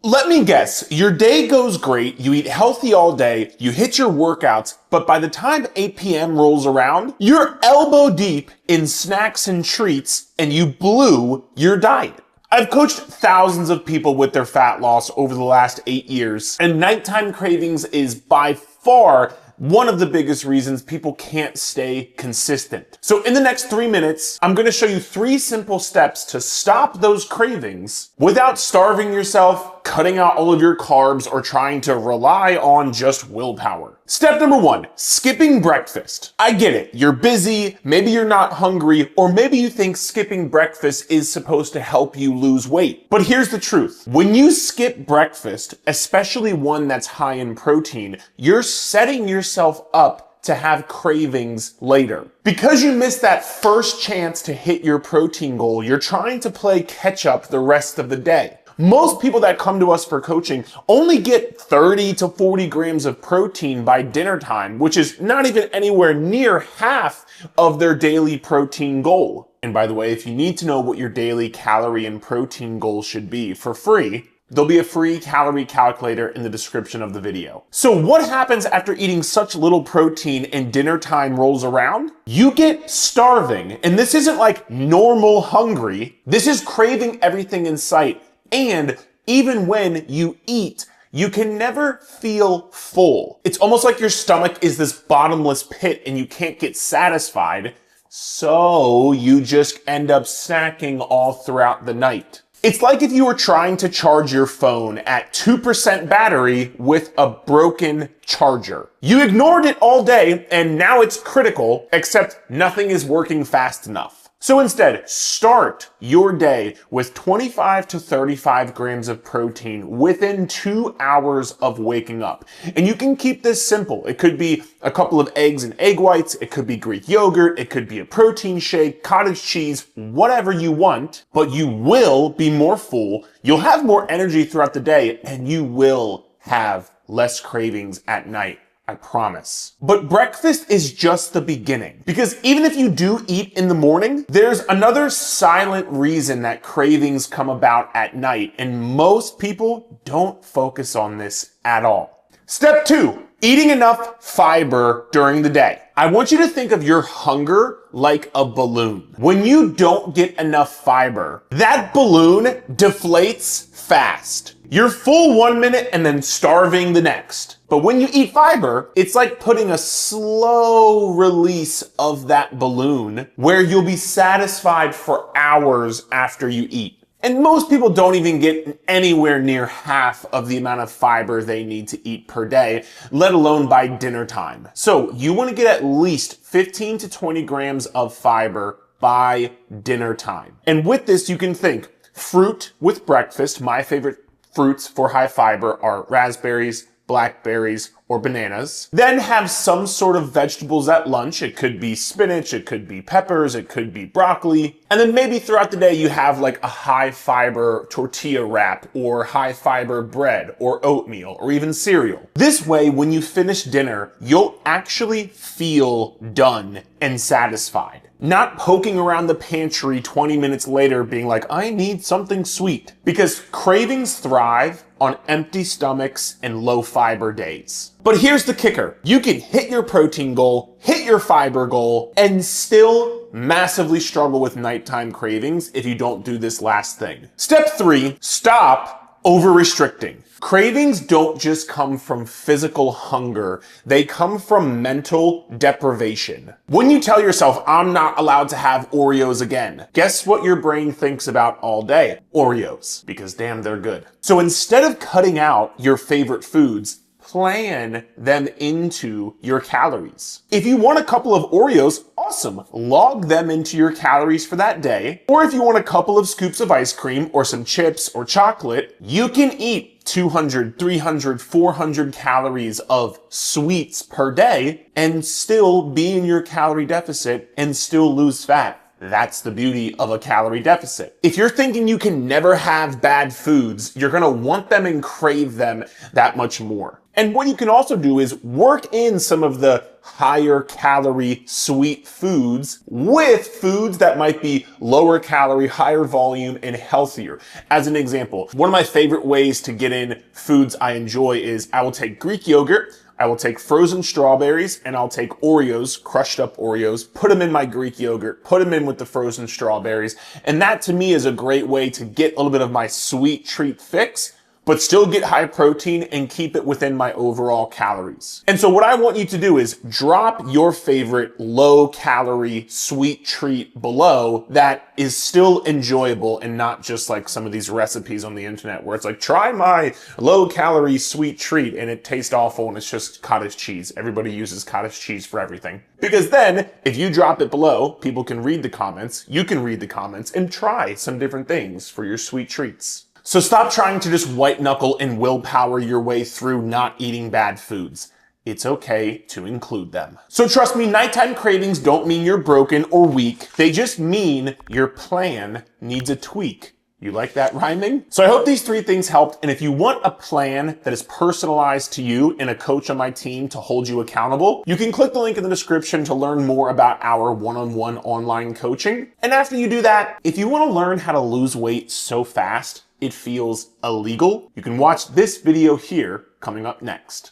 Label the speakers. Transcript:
Speaker 1: Let me guess, your day goes great, you eat healthy all day, you hit your workouts, but by the time 8 p.m. rolls around, you're elbow deep in snacks and treats and you blew your diet. I've coached thousands of people with their fat loss over the last 8 years, and nighttime cravings is by far one of the biggest reasons people can't stay consistent. So in the next 3 minutes, I'm gonna show you 3 simple steps to stop those cravings without starving yourself, cutting out all of your carbs, or trying to rely on just willpower. Step number 1, skipping breakfast. I get it, you're busy, maybe you're not hungry, or maybe you think skipping breakfast is supposed to help you lose weight. But here's the truth. When you skip breakfast, especially one that's high in protein, you're setting yourself up to have cravings later. Because you missed that first chance to hit your protein goal, you're trying to play catch up the rest of the day. Most people that come to us for coaching only get 30 to 40 grams of protein by dinner time, which is not even anywhere near half of their daily protein goal. And by the way, if you need to know what your daily calorie and protein goal should be for free, there'll be a free calorie calculator in the description of the video. So what happens after eating such little protein and dinner time rolls around? You get starving, and this isn't like normal hungry. This is craving everything in sight. And even when you eat, you can never feel full. It's almost like your stomach is this bottomless pit and you can't get satisfied. So you just end up snacking all throughout the night. It's like if you were trying to charge your phone at 2% battery with a broken charger. You ignored it all day and now it's critical, except nothing is working fast enough. So instead, start your day with 25 to 35 grams of protein within 2 hours of waking up. And you can keep this simple. It could be a couple of eggs and egg whites. It could be Greek yogurt. It could be a protein shake, cottage cheese, whatever you want, but you will be more full. You'll have more energy throughout the day and you will have less cravings at night. I promise. But breakfast is just the beginning. Because even if you do eat in the morning, there's another silent reason that cravings come about at night, and most people don't focus on this at all. Step 2, eating enough fiber during the day. I want you to think of your hunger like a balloon. When you don't get enough fiber, that balloon deflates fast. You're full 1 minute and then starving the next. But when you eat fiber, it's like putting a slow release of that balloon where you'll be satisfied for hours after you eat. And most people don't even get anywhere near half of the amount of fiber they need to eat per day, let alone by dinner time. So you want to get at least 15 to 20 grams of fiber by dinner time. And with this, you can think fruit with breakfast. My favorite fruits for high fiber are raspberries, blackberries, or bananas. Then have some sort of vegetables at lunch. It could be spinach, it could be peppers, it could be broccoli. And then maybe throughout the day you have like a high fiber tortilla wrap or high fiber bread or oatmeal or even cereal. This way, when you finish dinner, you'll actually feel done and satisfied. Not poking around the pantry 20 minutes later being like, I need something sweet. Because cravings thrive on empty stomachs and low fiber days. But here's the kicker. You can hit your protein goal, hit your fiber goal, and still massively struggle with nighttime cravings if you don't do this last thing. Step 3, stop over-restricting. Cravings don't just come from physical hunger, they come from mental deprivation. When you tell yourself, I'm not allowed to have Oreos again, guess what your brain thinks about all day? Oreos, because damn, they're good. So instead of cutting out your favorite foods, plan them into your calories. If you want a couple of Oreos, awesome. Log them into your calories for that day. Or if you want a couple of scoops of ice cream or some chips or chocolate, you can eat 200, 300, 400 calories of sweets per day and still be in your calorie deficit and still lose fat. That's the beauty of a calorie deficit. If you're thinking you can never have bad foods, you're gonna want them and crave them that much more. And what you can also do is work in some of the higher calorie sweet foods with foods that might be lower calorie, higher volume, and healthier. As an example, one of my favorite ways to get in foods I enjoy is I will take Greek yogurt, I will take frozen strawberries, and I'll take Oreos, crushed up Oreos, put them in my Greek yogurt, put them in with the frozen strawberries. And that to me is a great way to get a little bit of my sweet treat fix, but still get high protein and keep it within my overall calories. And so what I want you to do is drop your favorite low calorie sweet treat below that is still enjoyable and not just like some of these recipes on the internet where it's like, try my low calorie sweet treat and it tastes awful and it's just cottage cheese. Everybody uses cottage cheese for everything. Because then if you drop it below, people can read the comments, you can read the comments and try some different things for your sweet treats. So stop trying to just white knuckle and willpower your way through not eating bad foods. It's okay to include them. So trust me, nighttime cravings don't mean you're broken or weak. They just mean your plan needs a tweak. You like that rhyming? So I hope these 3 things helped. And if you want a plan that is personalized to you and a coach on my team to hold you accountable, you can click the link in the description to learn more about our one-on-one online coaching. And after you do that, if you want to learn how to lose weight so fast it feels illegal, you can watch this video here coming up next.